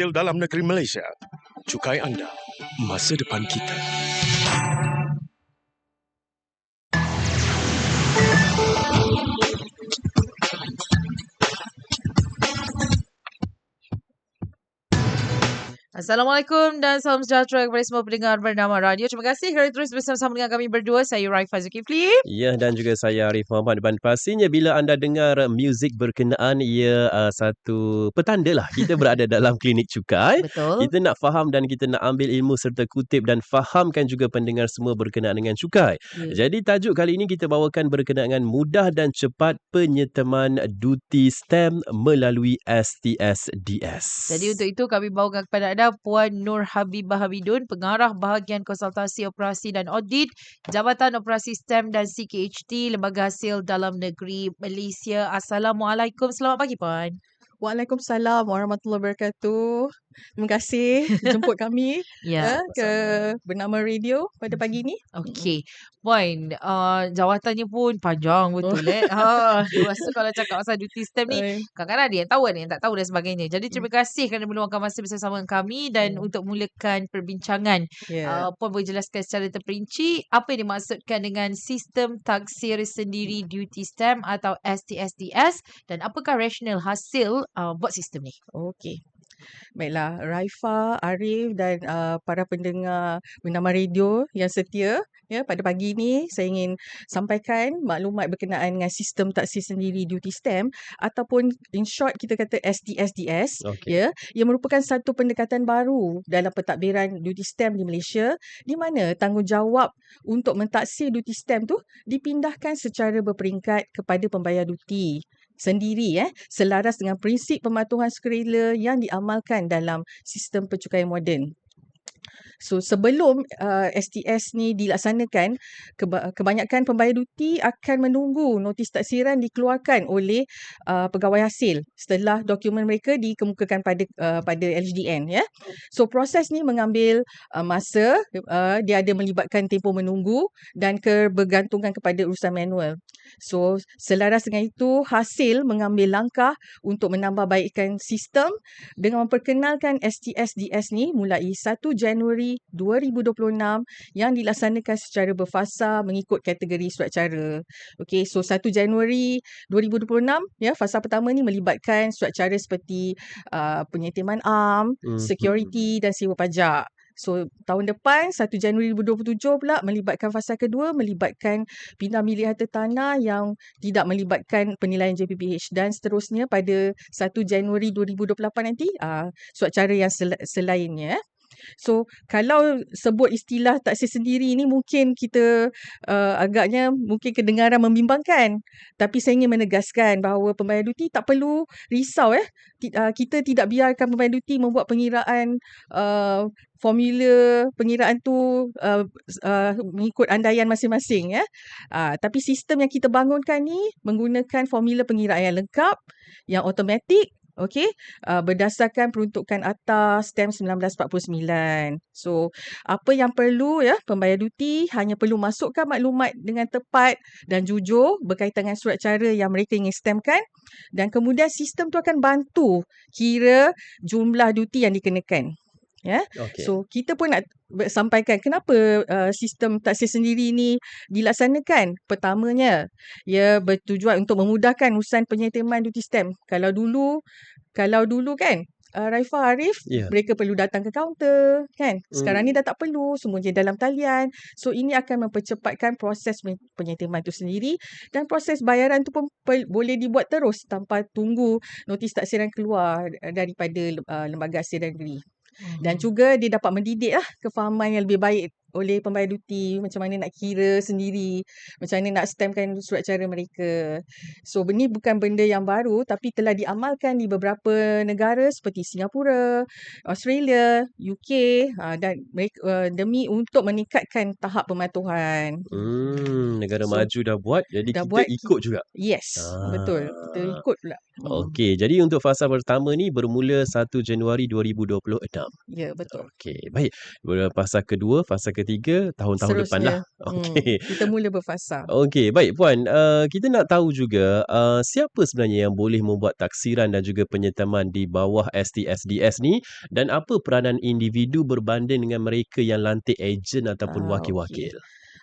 hasil dalam negeri Malaysia. Cukai anda, masa depan kita. Assalamualaikum dan salam sejahtera kepada semua pendengar bernama radio. Terima kasih kerana terus bersama-sama dengan kami berdua. Saya Raifah Zulkifli. Ya, dan juga saya Arif Muhammad. Dan pastinya bila anda dengar muzik berkenaan, ia satu petanda lah kita berada dalam klinik cukai. Betul. Kita nak faham dan kita nak ambil ilmu serta kutip dan fahamkan juga pendengar semua berkenaan dengan cukai. Jadi tajuk kali ini kita bawakan berkenaan dengan mudah dan cepat penyertaman duty stamp melalui STSDS. Jadi untuk itu kami bawakan kepada anda Puan Nur Habibah Hamidun, Pengarah Bahagian Konsultasi Operasi dan Audit Jabatan Operasi STEM dan CKHT Lembaga Hasil Dalam Negeri Malaysia. Assalamualaikum. Selamat pagi Puan. Waalaikumsalam warahmatullahi wabarakatuh. Terima kasih jemput kami ke Bernama Radio pada pagi ni. Okey. Puan, jawatannya pun panjang betul Rasa kalau cakap pasal duty stamp ni, kadang-kadang ada yang tahu, ada yang tak tahu dan sebagainya. Jadi terima kasih kerana meluangkan masa bersama dengan kami dan untuk mulakan perbincangan, Puan boleh jelaskan secara terperinci apa yang dimaksudkan dengan sistem taksir sendiri duty stamp atau STSDS dan apakah rasional hasil buat sistem ni? Okey. Baiklah, Raifah, Arif dan para pendengar Bernama Radio yang setia, pada pagi ini saya ingin sampaikan maklumat berkenaan dengan sistem taksir sendiri duty stamp ataupun in short kita kata STSDS, yang merupakan satu pendekatan baru dalam pentadbiran duty stamp di Malaysia di mana tanggungjawab untuk mentaksir duty stamp tu dipindahkan secara berperingkat kepada pembayar duty sendiri selaras dengan prinsip pematuhan sukarela yang diamalkan dalam sistem pencukaian moden. So sebelum STS ni dilaksanakan, kebanyakan pembayar duty akan menunggu notis taksiran dikeluarkan oleh pegawai hasil setelah dokumen mereka dikemukakan pada LHDN. So proses ni mengambil masa, dia ada melibatkan tempoh menunggu dan kebergantungan kepada urusan manual. So selaras dengan itu, hasil mengambil langkah untuk menambahbaikkan sistem dengan memperkenalkan STSDS ni mulai 1 Januari 2026 yang dilaksanakan secara berfasa mengikut kategori surat cara. Okey, so 1 Januari 2026 fasa pertama ni melibatkan surat cara seperti penyetiman am, security dan sewa pajak. So tahun depan 1 Januari 2027 pula melibatkan fasa kedua, melibatkan pindah milih harta tanah yang tidak melibatkan penilaian JPPH dan seterusnya pada 1 Januari 2028 nanti surat cara yang selainnya. So kalau sebut istilah taksir sendiri ni mungkin kita agaknya mungkin kedengaran membimbangkan, tapi saya ingin menegaskan bahawa pembayar duty tak perlu risau kita tidak biarkan pembayar duty membuat pengiraan formula pengiraan tu mengikut andaian masing-masing tapi sistem yang kita bangunkan ni menggunakan formula pengiraan yang lengkap, yang automatik, berdasarkan peruntukan Akta Stamp 1949. So, apa yang perlu pembayar duty hanya perlu masukkan maklumat dengan tepat dan jujur berkaitan dengan surat cara yang mereka ingin stampkan dan kemudian sistem tu akan bantu kira jumlah duty yang dikenakan. So kita pun nak sampaikan kenapa sistem taksir sendiri ni dilaksanakan. Pertamanya, ia bertujuan untuk memudahkan urusan penyetiman duty stamp. Kalau dulu kan Raifah, Arif, mereka perlu datang ke kaunter kan. Sekarang ni dah tak perlu, semuanya dalam talian. So ini akan mempercepatkan proses penyetiman itu sendiri dan proses bayaran tu pun boleh dibuat terus tanpa tunggu notis taksiran keluar daripada Lembaga Hasil dan Negeri. Dan juga dia dapat mendidik kefahaman yang lebih baik oleh pembayar duty, macam mana nak kira sendiri, macam mana nak stampkan surat cara mereka. So ini bukan benda yang baru tapi telah diamalkan di beberapa negara seperti Singapura, Australia, UK dan mereka demi untuk meningkatkan tahap pematuhan. Negara maju dah buat, jadi kita ikut juga. Yes, betul. Kita ikut pula. Okey, jadi untuk fasa pertama ni bermula 1 Januari 2026. Ya, betul. Okey, baik. Fasa kedua ketiga tahun-tahun depan lah. Seterusnya. Okey. Kita mula berfasa. Okey, baik Puan. Kita nak tahu juga siapa sebenarnya yang boleh membuat taksiran dan juga penyetaman di bawah STSDS ni dan apa peranan individu berbanding dengan mereka yang lantik ejen ataupun Okey. wakil-wakil?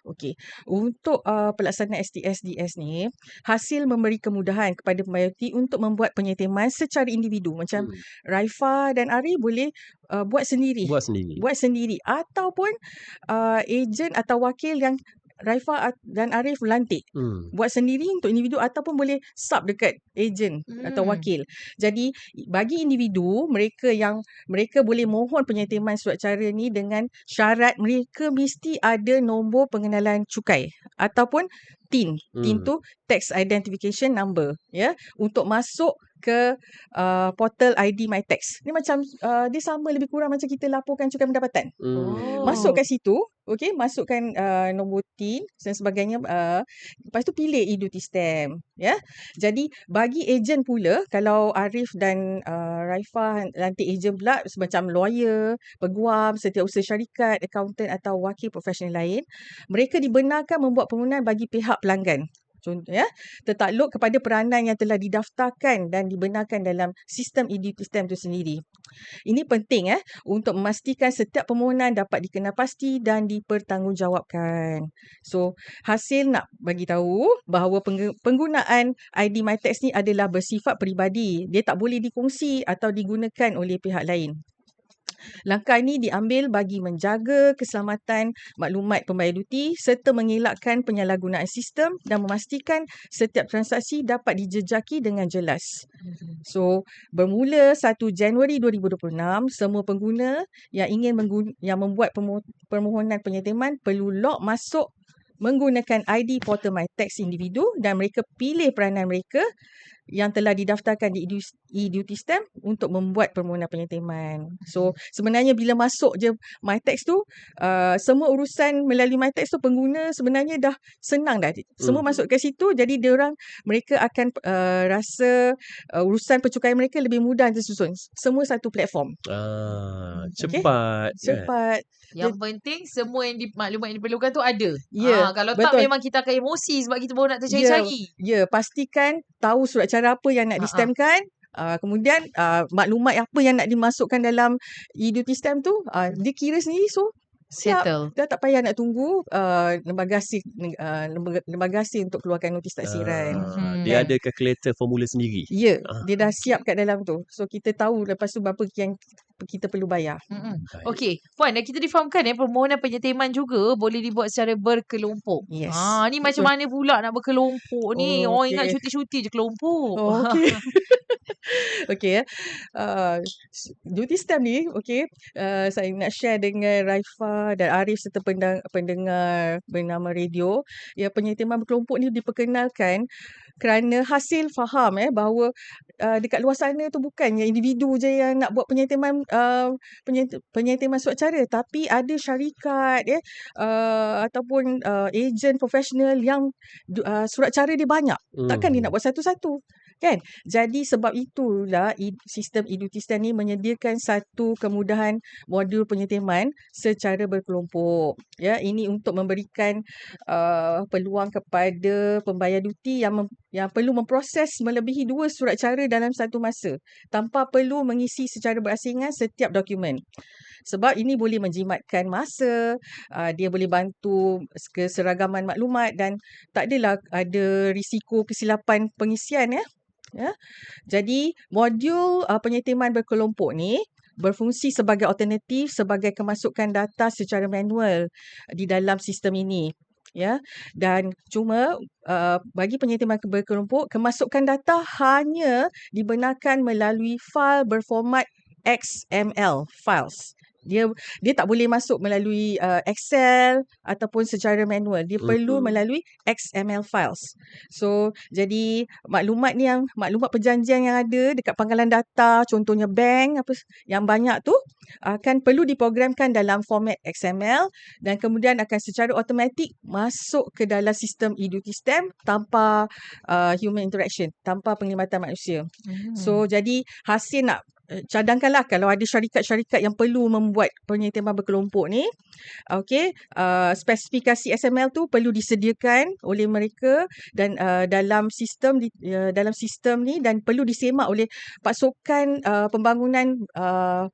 Okey. Untuk pelaksanaan STSDS ni, hasil memberi kemudahan kepada pembayar untuk membuat penyetiman secara individu. Macam Raifa dan Arif boleh buat sendiri. Buat sendiri. Buat sendiri. Ataupun ejen atau wakil yang Raifa dan Arif lantik. Buat sendiri untuk individu ataupun boleh sub dekat ejen atau wakil. Jadi bagi individu, mereka boleh mohon penyetiman surat cara ni dengan syarat mereka mesti ada nombor pengenalan cukai ataupun TIN. TIN tu Tax Identification Number, ya, untuk masuk ke portal ID MyTax. Ni macam dia sama lebih kurang macam kita laporkan cukai pendapatan. Masuk kat situ, okey, masukkan nombor TIN dan sebagainya, lepas tu pilih Iduti Stamp, ya. Jadi bagi ejen pula, kalau Arif dan Raifa lantik ejen pula macam lawyer, peguam, setiausaha syarikat, accountant atau wakil profesional lain, mereka dibenarkan membuat permohonan bagi pihak pelanggan. Contoh, ya, tertakluk kepada peranan yang telah didaftarkan dan dibenarkan dalam sistem Iduti Stamp itu sendiri. Ini penting untuk memastikan setiap permohonan dapat dikenal pasti dan dipertanggungjawabkan. So, hasil nak bagi tahu bahawa penggunaan ID MyTax ni adalah bersifat peribadi. Dia tak boleh dikongsi atau digunakan oleh pihak lain. Langkah ini diambil bagi menjaga keselamatan maklumat pembayar duti serta mengelakkan penyalahgunaan sistem dan memastikan setiap transaksi dapat dijejaki dengan jelas. So, bermula 1 Januari 2026, semua pengguna yang ingin membuat permohonan penyetiman perlu log masuk menggunakan ID portal MyTax individu dan mereka pilih peranan mereka yang telah didaftarkan di Iduti Stamp untuk membuat permohonan penyetiman. So, sebenarnya bila masuk je MyTax tu, semua urusan melalui MyTax tu pengguna sebenarnya dah senang dah. Semua masuk ke situ, jadi mereka akan rasa urusan pencukaian mereka lebih mudah tersusun. Semua satu platform. Cepat. Cepat. Yang penting semua maklumat yang diperlukan tu ada. Ya, kalau betul. tak memang kita akan emosi sebab kita baru nak tercari-cari. Ya, pastikan tahu surat cara apa yang nak di-stampkan. Kemudian maklumat apa yang nak dimasukkan dalam Iduti Stamp tu, dia kira sendiri, so siap. Settle. Dah tak payah nak tunggu lembaga asing untuk keluarkan notis taksiran. Dia ada kalkulator formula sendiri. Ya, dia dah siap kat dalam tu. So kita tahu lepas tu berapa yang kita perlu bayar. Okey, Puan, kita difahamkan permohonan penyetiman juga boleh dibuat secara berkelompok. Yes. Ni macam mana pula nak berkelompok ni? Orang ingat cuti-cuti je kelompok. Okey. Okey, Duty Stamp ni, okey, saya nak share dengan Raifa dan Arif serta pendengar bernama radio. Ya, penyetiman berkelompok ni diperkenalkan kerana hasil faham bahawa dekat luar sana tu bukannya individu je yang nak buat penyetiman surat cara, tapi ada syarikat ataupun ejen profesional yang surat cara dia banyak. Takkan dia nak buat satu-satu, kan? Jadi sebab itulah sistem Iduti Stamp ni menyediakan satu kemudahan modul penyetiman secara berkelompok. Ya, ini untuk memberikan peluang kepada pembayar duti yang perlu memproses melebihi 2 surat cara dalam satu masa tanpa perlu mengisi secara berasingan setiap dokumen. Sebab ini boleh menjimatkan masa, dia boleh bantu keseragaman maklumat dan tak adalah ada risiko kesilapan pengisian, ya. Jadi modul penyetiman berkelompok ni berfungsi sebagai alternatif sebagai kemasukan data secara manual di dalam sistem ini. Ya, dan cuma bagi penyetiman berkelompok, kemasukan data hanya dibenarkan melalui fail berformat XML files. Dia tak boleh masuk melalui Excel ataupun secara manual. Dia perlu melalui XML files. So, jadi maklumat perjanjian yang ada dekat pangkalan data, contohnya bank yang banyak tu akan perlu diprogramkan dalam format XML dan kemudian akan secara automatik masuk ke dalam sistem Iduti Stamp tanpa human interaction, tanpa penglibatan manusia. So, jadi hasil nak cadangkanlah kalau ada syarikat-syarikat yang perlu membuat penyetiman berkelompok ni, okey, spesifikasi XML tu perlu disediakan oleh mereka dan dalam sistem ni, dan perlu disemak oleh pasukan pembangunan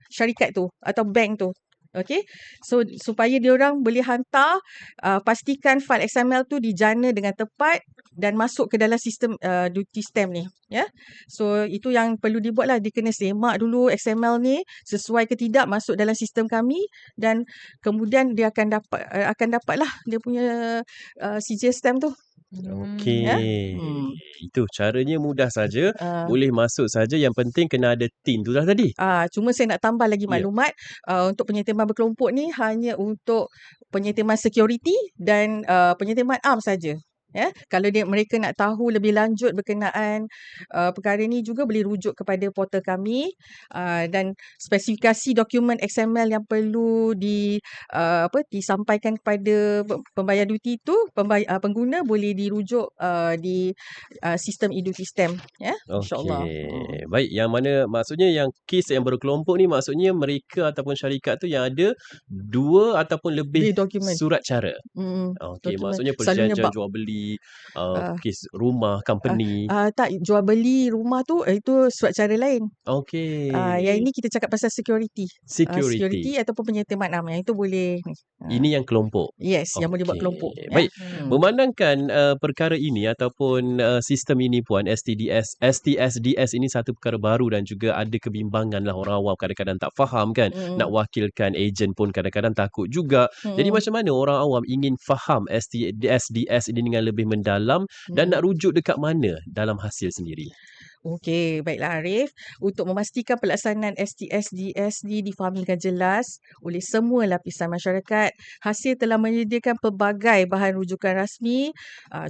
syarikat tu atau bank tu. Okey, so supaya diorang boleh hantar, pastikan file XML tu dijana dengan tepat dan masuk ke dalam sistem duty stamp ni, ya. So itu yang perlu dibuatlah, dia kena semak dulu XML ni sesuai ke tidak masuk dalam sistem kami, dan kemudian dia akan dapatlah dia punya sijil stamp tu. Ya. Okey. Itu caranya mudah saja. Boleh masuk saja. Yang penting kena ada TIN tu dah tadi. Cuma saya nak tambah lagi Ya. maklumat, untuk penyetiman berkelompok ni hanya untuk penyetiman security dan penyetiman arm saja. Ya, kalau mereka nak tahu lebih lanjut berkenaan perkara ni juga boleh rujuk kepada portal kami, dan spesifikasi dokumen XML yang perlu disampaikan kepada pembayar duty tu, pengguna boleh dirujuk di sistem e-duty stamp, ya, insya-Allah. Okey. Baik, yang mana maksudnya yang kes yang berkelompok ni maksudnya mereka ataupun syarikat tu yang ada 2 ataupun lebih Dokumen. surat cara. Okey, Dokumen. maksudnya Selalunya perjanjian jual beli, kes rumah, company. Tak, jual beli rumah tu itu surat cara lain. Okey. Yang ini kita cakap pasal security. Security ataupun penyetiman am, yang itu boleh ni. Ini yang kelompok. Yes, yang boleh buat kelompok. Baik. Memandangkan perkara ini ataupun sistem ini Puan, STSDS ini satu perkara baru dan juga ada kebimbangan lah, orang awam kadang-kadang tak faham kan. Nak wakilkan ejen pun kadang-kadang takut juga. Jadi macam mana orang awam ingin faham STSDS ini dengan lebih mendalam dan nak rujuk dekat mana dalam hasil sendiri? Okey, baiklah Arif. Untuk memastikan pelaksanaan STSDS difahami dengan jelas oleh semua lapisan masyarakat, Hasil telah menyediakan pelbagai bahan rujukan rasmi.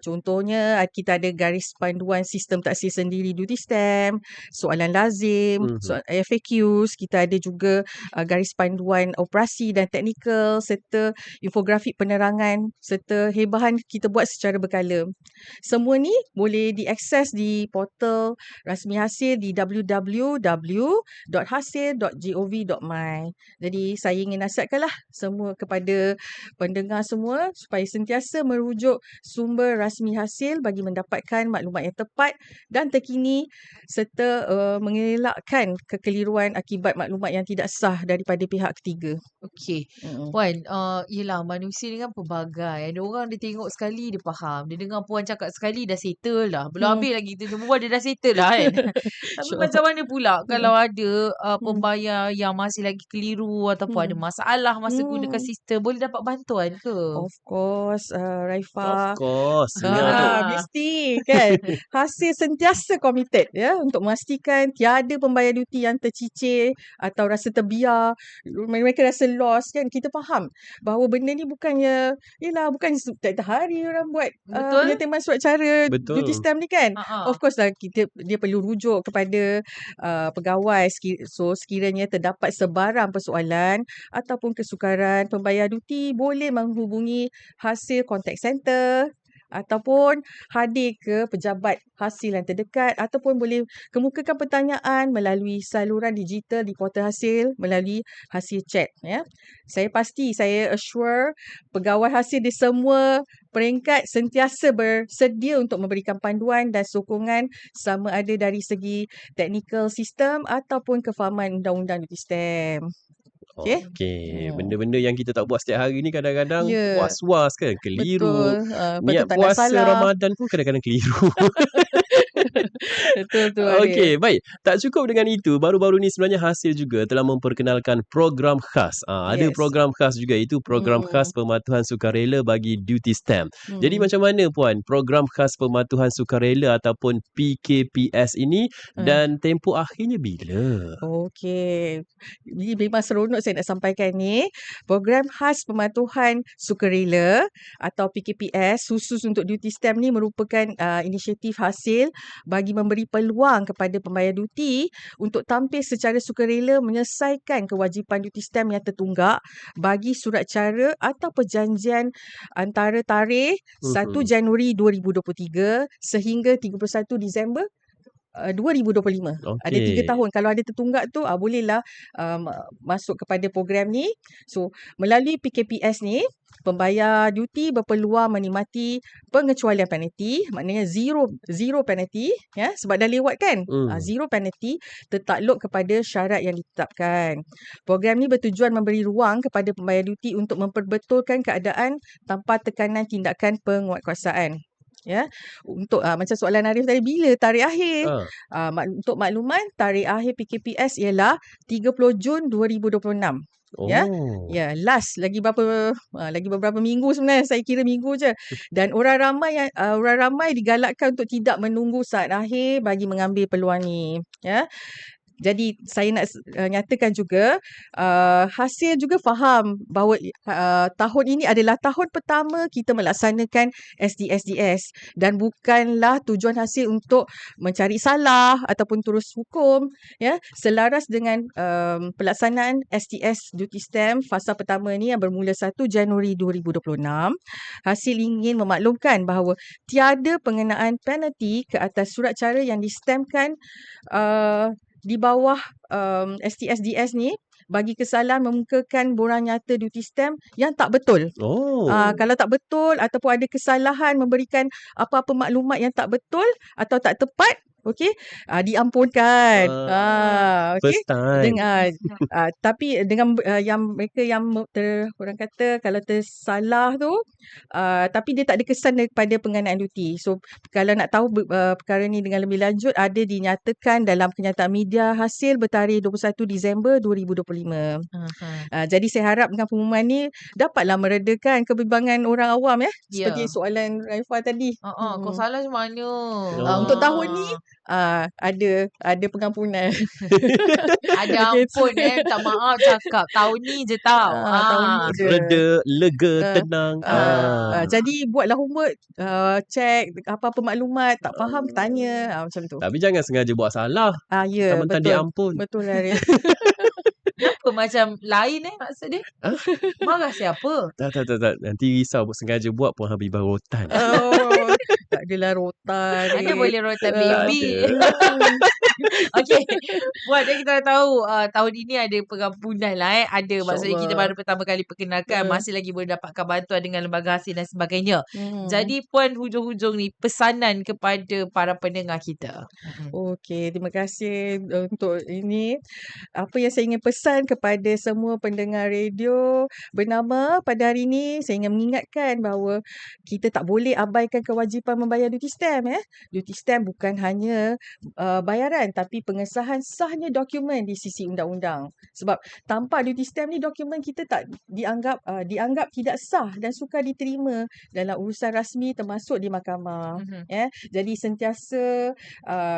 Contohnya, kita ada garis panduan sistem taksir sendiri duty stamp, soalan lazim, soalan FAQs, kita ada juga garis panduan operasi dan teknikal serta infografik penerangan serta hebahan kita buat secara berkala. Semua ni boleh diakses di portal rasmi Hasil di www.hasil.gov.my. Jadi saya ingin nasihatkanlah semua kepada pendengar semua supaya sentiasa merujuk sumber rasmi Hasil bagi mendapatkan maklumat yang tepat dan terkini serta mengelakkan kekeliruan akibat maklumat yang tidak sah daripada pihak ketiga. Okey. Puan, yelah manusia ni kan pelbagai. Ada orang dia tengok sekali dia faham. Dia dengar Puan cakap sekali dah settle dah. Belum habis lagi kita jumpa dia dah settle dah kan. Tapi macam mana pula kalau ada pembayar yang masih lagi keliru ataupun ada masalah masa gunakan sistem, boleh dapat bantuan ke? Of course, Raifah. Of course. Ya, Mesti kan. Hasil sentiasa committed ya untuk memastikan tiada pembayar duty yang tercicir atau rasa terbiar. Mereka rasa lost kan. Kita faham bahawa benda ni bukan setiap hari orang buat penyetiman surat cara duty stamp ni kan. Of course lah dia perlu rujuk kepada pegawai. So sekiranya terdapat sebarang persoalan ataupun kesukaran pembayar duty, boleh menghubungi Hasil Contact Center ataupun hadir ke pejabat Hasil yang terdekat ataupun boleh kemukakan pertanyaan melalui saluran digital di portal Hasil melalui Hasil Chat ya. Saya assure pegawai Hasil di semua peringkat sentiasa bersedia untuk memberikan panduan dan sokongan sama ada dari segi teknikal sistem ataupun kefahaman undang-undang duty stamp. Okey. Benda-benda yang kita tak buat setiap hari ni kadang-kadang was-was kan, keliru. Betul. Niat tak nak puasa salah. Ramadan pun kadang-kadang keliru. Betul. Okey, baik. Tak cukup dengan itu, baru-baru ni sebenarnya Hasil juga telah memperkenalkan program khas. Ada program khas juga, itu program khas pematuhan sukarela bagi duty stamp. Jadi macam mana Puan program khas pematuhan sukarela ataupun PKPS ini dan tempoh akhirnya bila? Okey. Ini memang seronok saya nak sampaikan ni. Program khas pematuhan sukarela atau PKPS khusus untuk duty stamp ni merupakan inisiatif Hasil bagi memberi peluang kepada pembayar duty untuk tampil secara sukarela menyelesaikan kewajipan duty stamp yang tertunggak bagi surat cara atau perjanjian antara tarikh 1 Januari 2023 sehingga 31 Disember 2025. Ada 3 Okey. tahun. Kalau ada tertunggak tu bolehlah masuk kepada program ni. So melalui PKPS ni, pembayar duty berpeluang menikmati pengecualian penalti, maknanya zero penalty ya, sebab dah lewat kan. Zero penalty tertakluk kepada syarat yang ditetapkan. Program ni bertujuan memberi ruang kepada pembayar duty untuk memperbetulkan keadaan tanpa tekanan tindakan penguatkuasaan. Ya, untuk macam soalan Arif tadi, bila tarikh akhir? Untuk makluman, tarikh akhir PKPS ialah 30 Jun 2026. Ya. Ya, last lagi beberapa minggu sebenarnya, saya kira minggu je. Dan orang ramai digalakkan untuk tidak menunggu saat akhir bagi mengambil peluang ni, ya. Jadi saya nak nyatakan juga Hasil juga faham bahawa tahun ini adalah tahun pertama kita melaksanakan SDS dan bukanlah tujuan Hasil untuk mencari salah ataupun turus hukum, ya. Selaras dengan pelaksanaan SDS Duty Stamp fasa pertama ni yang bermula 1 Januari 2026, Hasil ingin memaklumkan bahawa tiada pengenaan penalti ke atas surat cara yang distampkan di bawah SDS ni bagi kesalahan mengemukakan borang nyata duty stamp yang tak betul. Kalau tak betul ataupun ada kesalahan memberikan apa-apa maklumat yang tak betul atau tak tepat, okey, diampunkan. First time. Tapi dengan yang mereka yang orang kata kalau tersalah tu, tapi dia tak ada kesan daripada penganaan duty. So kalau nak tahu perkara ni dengan lebih lanjut, ada dinyatakan dalam kenyataan media Hasil bertarikh 21 Disember 2025. Jadi saya harap dengan pengumuman ni dapatlah meredakan kebimbangan orang awam, ya. Seperti soalan Raifah tadi. Kau salah macam mana? Untuk tahun ni ada pengampunan. Ada ampun, minta maaf cakap. Tahun ni je tau. Tahun ni je. Reda, lega, tenang. Jadi buatlah homework, check apa-apa maklumat, tak faham tanya, macam tu. Tapi jangan sengaja buat salah. Ya, Mentang-mentang betul. dia ampun. Betul lah. Apa macam lain maksud dia? Marah siapa? Tak. Nanti risau sengaja buat pun Habibah rotan. Tak adalah rotan. Ada boleh rotan baby. Okey. Buat dia kita tahu tahun ini ada pengampunan lah. Ada, maksudnya kita baru pertama kali perkenalkan, masih lagi boleh dapatkan bantuan dengan lembaga Hasil dan sebagainya. Jadi Puan, hujung-hujung ni pesanan kepada para pendengar kita. Okey, terima kasih untuk ini. Apa yang saya ingin pesan kepada semua pendengar radio bernama pada hari ini, saya ingin mengingatkan bahawa kita tak boleh abaikan kewajipan membayar duty stamp, ya. Duty stamp bukan hanya bayaran, tapi pengesahan sahnya dokumen di sisi undang-undang. Sebab tanpa duty stamp ni, dokumen kita tak dianggap tidak sah dan sukar diterima dalam urusan rasmi termasuk di mahkamah. Ya. Jadi sentiasa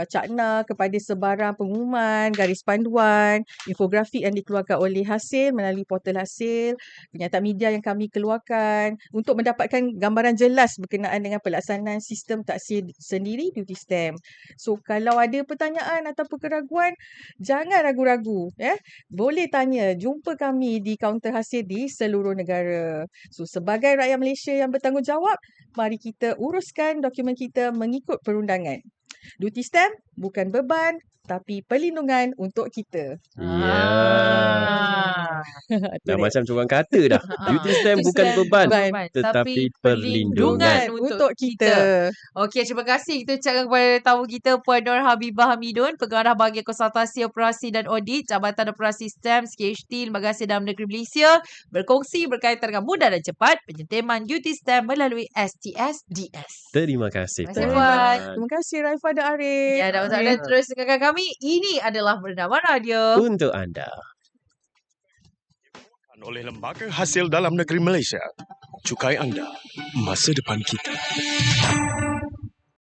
cakna kepada sebarang pengumuman, garis panduan, infografik yang dikeluarkan oleh Hasil melalui portal Hasil, kenyataan media yang kami keluarkan untuk mendapatkan gambaran jelas berkenaan dengan pelaksanaan sistem taksir sendiri duty stamp. So kalau ada pertanyaan ataupun keraguan, jangan ragu-ragu, ya. Boleh tanya, jumpa kami di kaunter Hasil di seluruh negara. So sebagai rakyat Malaysia yang bertanggungjawab, mari kita uruskan dokumen kita mengikut perundangan. Duty stamp bukan beban, tapi perlindungan untuk kita. Dah macam orang kata dah. Duty stamp bukan beban, tetapi perlindungan untuk kita. Okey, terima kasih kita ucapkan kepada tamu kita Puan Nur Habibah Hamidun, Pengarah Bahagian Konsultasi Operasi dan Audit Jabatan Operasi Stamp SKHT Lembaga Hasil Dalam Negeri Malaysia, berkongsi berkaitan dengan mudah dan cepat penyentiman duty stamp melalui SDS. Terima kasih, Terima kasih, Puan. Terima kasih Raifah dan Arif. Ya, dan untuk anda terus dengarkan kami. Ini adalah Bernama Radio untuk anda. Oleh Lembaga Hasil Dalam Negeri Malaysia. Cukai anda, masa depan kita.